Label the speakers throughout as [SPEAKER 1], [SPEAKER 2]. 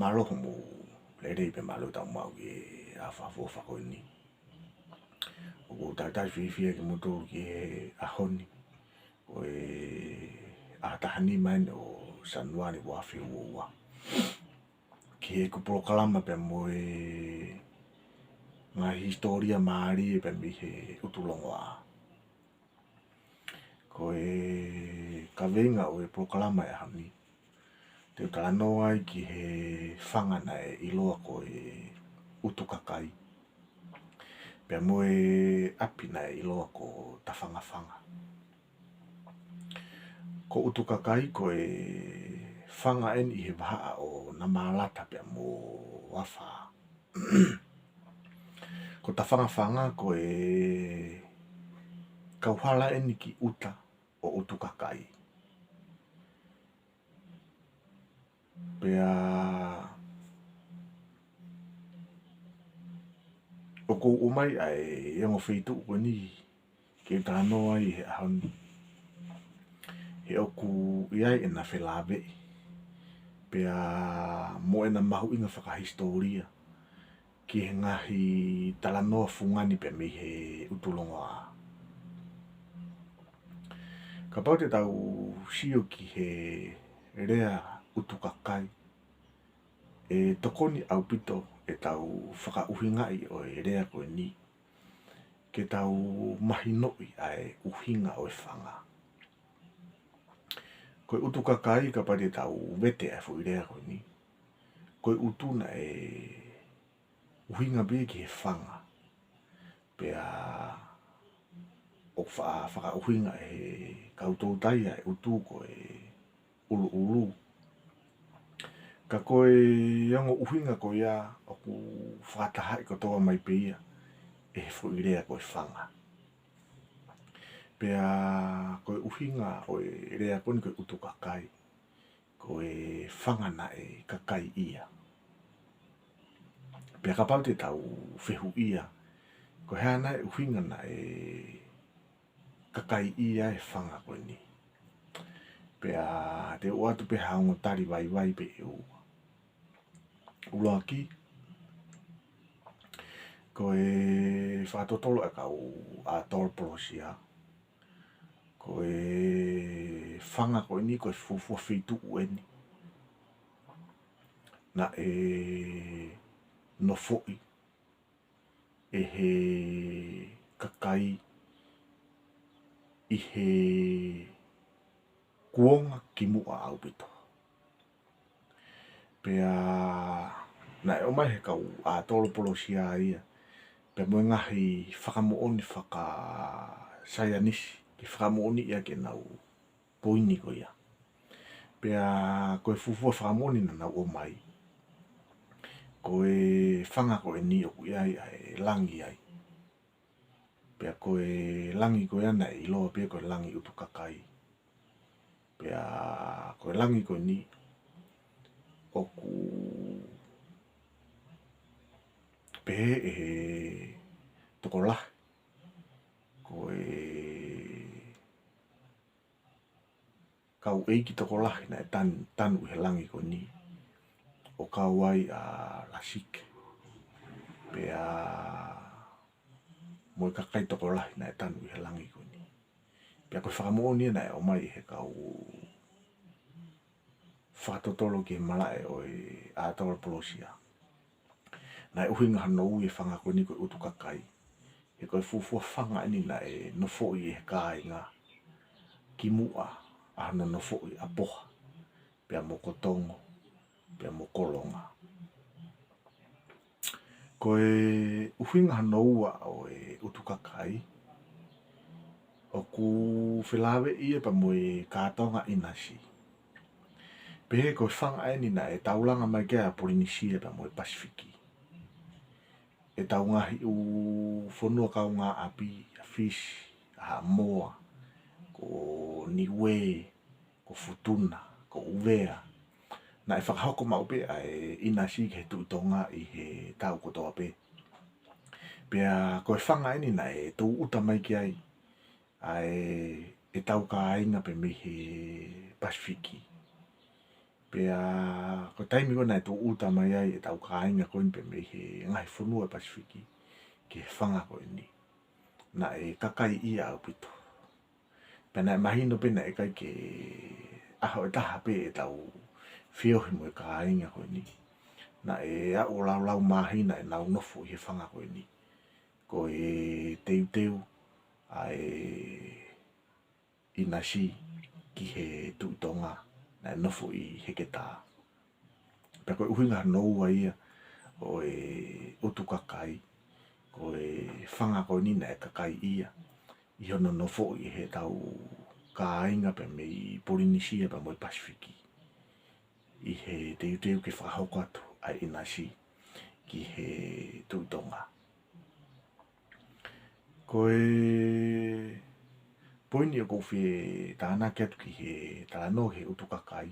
[SPEAKER 1] malo mo le pe malo ta mau ke a fa ko ni o ta fi ke mo to ke a honi o a ta hani man o sanwani wa fi wa ke ko proklama pe mo nga historia mari pe mi he utulonga ko ka venga o proklama e hani te kalano ai ki he whangana i loa ko utu kakai. Pea moe apina i loa ko ta whanga. Ko utu kakai ko whanga i he waha o na malata pea mo wafa. Ko ta whanga ko kauhala ki uta o utu kakai. Pea o ko umai ai yango feitu ko ni ke tano ai he hanu he oku iai e na whelave pea mo e na mahu inga whakahistoria ki he ngahi talanoa fungani pe mi he utulonga. Ka pau te tau sio ki he rea utu kakai e tokoni au pito e tau whakauhingai o rea koe ni ke tau mahinoi ai uhinga o whanga. Koe utu kakai ka pau te tau vete ai fu rea koe ni koe utuna uhinga be ki he whanga pea o whakauhinga kautou tai ai utu koe ulu. Ka koe yango uhinga ko ia o ku whakatahai ko toa mai pe ia e fu rea koe whanga. Pea koe uhinga o rea koni koe utu kakai koe whanga na kakai ia. Pea ka pau te tau whehu ia ko hea nai uhinga na kakai ia e whanga koe ni. Pea te uatu pe haungo tari vai pe e ua. Uloa ki ko whaatotolo e kau a tolpolosia ko whanga ko ni ko fufua whitu ueni na no foi he kakai i he kuonga ki mua au pito. Pea na e omai he kau a tolpolosia ia pe mo ngahi whakamooni whaka sayanisi ki whakamooni ia ke nau poini ko ia. Pea koe fufua whakamooni na nau o mai. Koe whanga koe ni o ku iai ai langi ai. Pea koe langi koe ana i loa pia koe langi utu kakai. Pea koe langi koe ni o ku pe tokolah koe kau eiki tokolah na tanu he langi ko ni o kawai a lasik pea mo kakai tokolah na tanu he langi ko ni pea koe whakamooni na o mai he kau whakatotolo ki malae o a tolpolosia. Na uhinga hano ui e whanga koe ni koe utu kakai. He koe fufua whanga ni na no foi he kai ngā ki mua a hana no foi a poha. Pea mo kotongo, pea mo kolonga. Koe uhinga hano ua o utu kakai o ku whilawe ia pa mo kātonga inasi. Pehe koe whanga ni na taulanga mai kia Polinisia pa mo Pasifiki. E tau ngahi u whanua kau ngā api, a fish, a moa, ko niwe, ko futuna, ko uvea. Na e whakahoko mau pe ai inasi ke tu tonga i he tau kotoa pe. Pea koe whanga ni na tu uta mai ki ai e tau ka ainga pe me he Pasifiki. Pea ko taimi ko nai tu uta mai ai e tau kāinga ko pe me he ngai whunua Pasifiki ke whanga ko ni. Na e kakai ia au pito. Pena e mahino pena e kai ke aho e taha pe e tau whiohi mo e kāinga ko ni. Na e au lau mahina e nau nofu i he whanga ko ni. Ko e teu a e Inashi ki he tuutonga na nofu i heke tā. Pea koe uhinga noua ia o e utu kakai, ko e whanga koe ni na e kakai ia. I hono nofo i he tau kāinga pe me i Polinisia pa mo i Pasifiki. I he teu ke whakahoko atu a Inashi ki he tuutonga. Ko e poini o kouwhi tāna ki atu ki he tāno he utu kakai.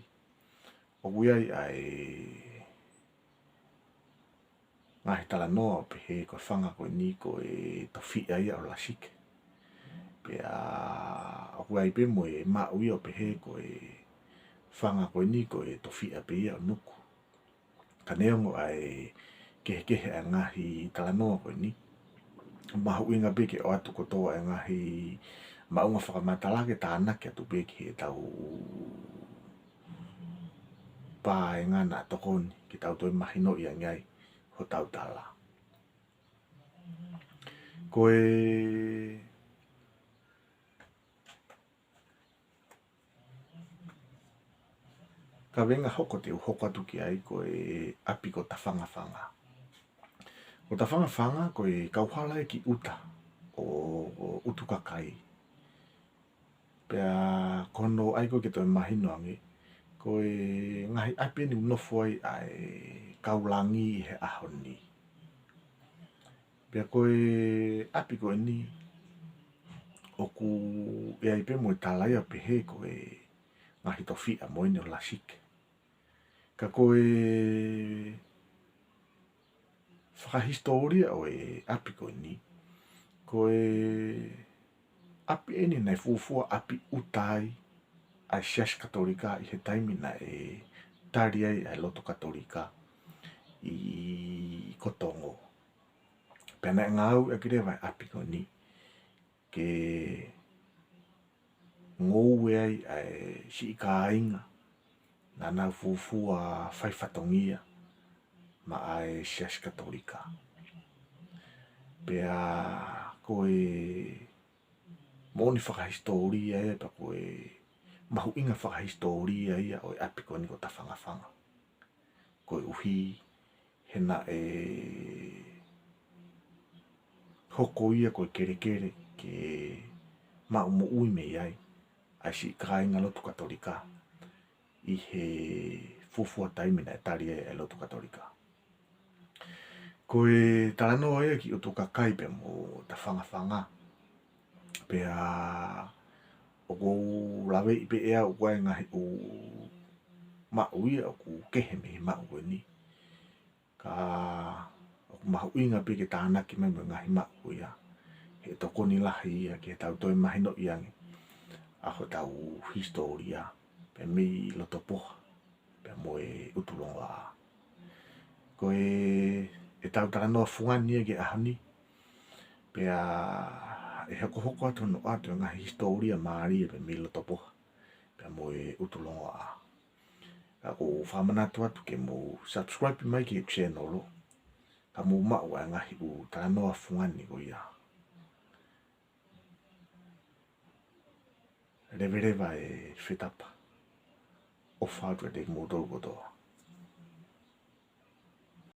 [SPEAKER 1] O wiai ai ngahi tala noa pe he ko whanga ko ni ko e tawhi ai o lasike. Pea o wiai pe mo e maui o pe he ko e whanga ko ni ko e tawhi a pe ia o nuku. Ka neongo ai kehe a ngahi tala noa ko ni. Mahu inga beke o atu kotoa e ngahi maunga whakamatala ke tāna ki atu beke he tau pā e ngana tokoni ki tau toi mahino i angai ho tau tala. Ko e ka wenga hoko te uhoko atu ki ai ko e api ko ta whanga. Ko ta whanga ko e kauhala e ki uta o utu kakai. Pea kono ai ko ke toi mahino ange. Ko e ngahi api ni unofu ai ai kaulangi i he aho ni. Pea ko e api ko e ni oku e ai pe mo e talai a pe he ko e ngahi tofi a moini o lasike. Ka ko e whakahistoria o e api ko e ni. Ko e api eni nei fuafua api utai ai sias katolika i he taimi na e tari ai ai loto katolika i kotongo. Pena e ngau e kire vai api ko ni. Ke ngou e ai si i kāinga na nau fuafua whaiwhatongia ma ai sias katolika. Pea ko e moni whakahistoria e pa ko e mahu inga whakahistoria ia o e api ko ni ko ta whanga. Ko e uhi hena e hoko ia ko e kere ke mau mo ui me ai. Ai si kāinga lotu katolika i he fuafua taimina e tari e lotu katolika. Ko e talanoa ia ki utu kakai pe mo ta whanga. Pea o kou lawe i pe ea o koe ngahi o mau ia o ku kehe me mau koe ni. Ka o ku mahu inga pe ke tāna ki mai mo ngahi mau ia. He toko ni lahi ia ke tau toi mahino iangi. Aho tau historia pe mi loto poha pe mo e utulonga. Ko e tau talanoa fungani ia ke ahani. Pea e hoko atu no atu ngā historia maari e pe mi loto poha. Pea mo e utulonga. Ka ko whamanatu atu ke mo subscribe mai ki channel lo. Ka mo mau a ngahi u talanoa fungani ko ia. Revereva e whetapa. O whātua te mo tolu kotoa.